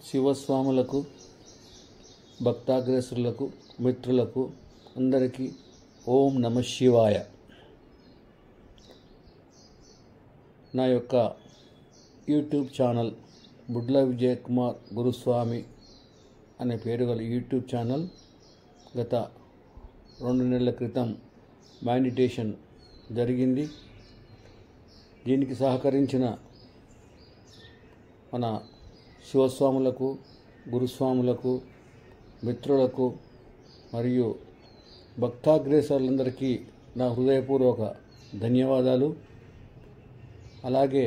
శివస్వాములకు, భక్తాగ్రేసులకు, మిత్రులకు అందరికీ ఓం నమ శివాయ. నా యొక్క యూట్యూబ్ ఛానల్ బుడ్ల విజయ్ కుమార్ గురుస్వామి అనే పేరు గల యూట్యూబ్ ఛానల్ గత 2 నెలల క్రితం మెడిటేషన్ జరిగింది. దీనికి సహకరించిన మన శివస్వాములకు, గురుస్వాములకు, మిత్రులకు మరియు భక్తాగ్రేసరులందరికీ నా హృదయపూర్వక ధన్యవాదాలు. అలాగే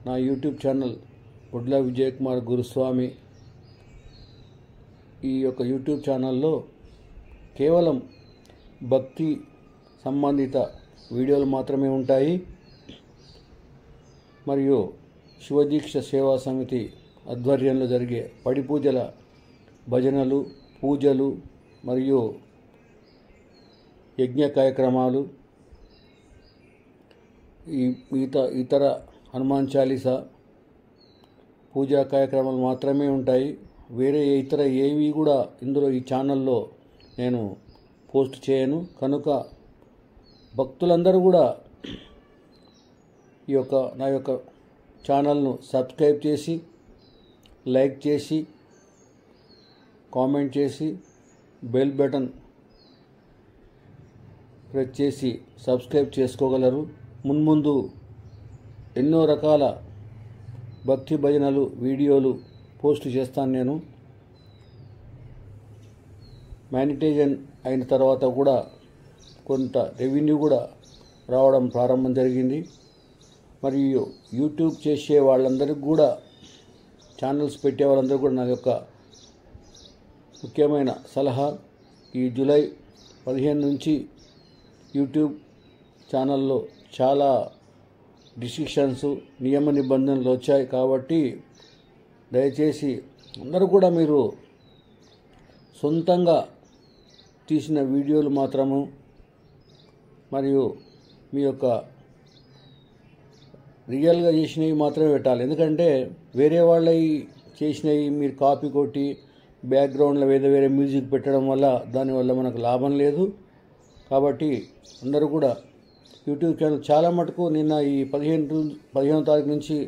నా యూట్యూబ్ ఛానల్ బుడ్ల విజయ్ కుమార్ గురుస్వామి, ఈ యొక్క యూట్యూబ్ ఛానల్లో కేవలం భక్తి సంబంధిత వీడియోలు మాత్రమే ఉంటాయి. మరియు శివదీక్ష సేవా సమితి ఆధ్వర్యంలో జరిగే పడి పూజల భజనలు, పూజలు మరియు యజ్ఞ కార్యక్రమాలు, ఇతర హనుమాన్ చాలీసా పూజా కార్యక్రమాలు మాత్రమే ఉంటాయి. వేరే ఇతర ఏవి కూడా ఇందులో ఈ ఛానల్లో నేను పోస్ట్ చేయను. కనుక భక్తులందరూ కూడా నా యొక్క ఛానల్ను సబ్స్క్రైబ్ చేసి, లైక్ చేసి, కామెంట్ చేసి, బెల్ బటన్ ప్రెస్ చేసి సబ్స్క్రైబ్ చేసుకోగలరు. మున్ముందు ఎన్నో రకాల భక్తి భజనలు వీడియోలు పోస్ట్ చేస్తాను. నేను మెడిటేషన్ అయిన తర్వాత కూడా కొంత రెవెన్యూ కూడా రావడం ప్రారంభం జరిగింది. మరియు యూట్యూబ్ చేసే వాళ్ళందరికీ కూడా, ఛానల్స్ పెట్టే వాళ్ళందరికీ కూడా నా యొక్క ముఖ్యమైన సలహా, ఈ జూలై 15 నుంచి యూట్యూబ్ ఛానల్లో చాలా రిస్ట్రిక్షన్స్, నియమ నిబంధనలు వచ్చాయి. కాబట్టి దయచేసి అందరూ కూడా మీరు సొంతంగా తీసిన వీడియోలు మాత్రము మరియు మీ యొక్క రియల్గా చేసినవి మాత్రమే పెట్టాలి. ఎందుకంటే వేరే వాళ్ళవి చేసినవి మీరు కాపీ కొట్టి బ్యాక్గ్రౌండ్లో వేరే మ్యూజిక్ పెట్టడం వల్ల దానివల్ల మనకు లాభం లేదు. కాబట్టి అందరూ కూడా యూట్యూబ్ ఛానల్ చాలా మటుకు నిన్న ఈ 15వ తారీఖు నుంచి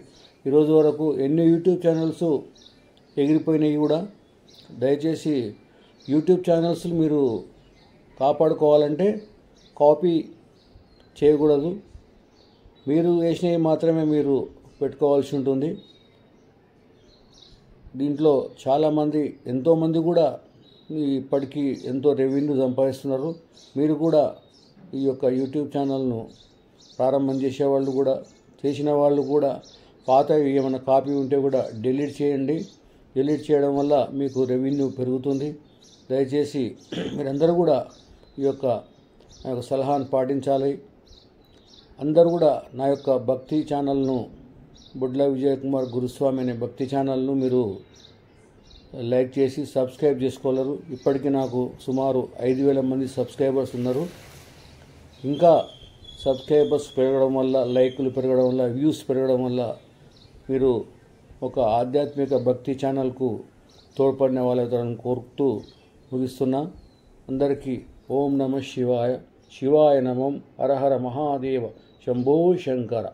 ఈరోజు వరకు ఎన్నో యూట్యూబ్ ఛానల్స్ ఎగిరిపోయినాయి కూడా. దయచేసి యూట్యూబ్ ఛానల్స్ మీరు కాపాడుకోవాలంటే కాపీ చేయకూడదు. మీరు వేసినవి మాత్రమే మీరు పెట్టుకోవాల్సి ఉంటుంది. దీంట్లో చాలామంది, ఎంతోమంది కూడా ఇప్పటికీ ఎంతో రెవెన్యూ సంపాదిస్తున్నారు. మీరు కూడా ఈ యొక్క యూట్యూబ్ ఛానల్ను ప్రారంభం చేసిన వాళ్ళు కూడా పాత ఏమైనా కాపీ ఉంటే కూడా డిలీట్ చేయండి. డిలీట్ చేయడం వల్ల మీకు రెవెన్యూ పెరుగుతుంది. దయచేసి మీరందరూ కూడా ఈ యొక్క నా యొక్క సలహాను పాటించాలి. అందరూ కూడా నా యొక్క భక్తి ఛానల్ను, బుడ్ల విజయ్ కుమార్ గురుస్వామి అనే భక్తి ఛానల్ను మీరు లైక్ చేసి సబ్స్క్రైబ్ చేసుకోగలరు. ఇప్పటికీ నాకు సుమారు 5,000 మంది సబ్స్క్రైబర్స్ ఉన్నారు. ఇంకా సబ్స్క్రైబర్స్ పెరగడం వల్ల, లైకులు పెరగడం వల్ల, వ్యూస్ పెరగడం వల్ల మీరు ఒక ఆధ్యాత్మిక భక్తి ఛానల్కు తోడ్పడిన వాళ్ళని కోరుతూ ముగిస్తున్నా. అందరికీ ఓం నమ శివాయ. శివాయ నమం. హర హర మహాదేవ. శంభో శంకర.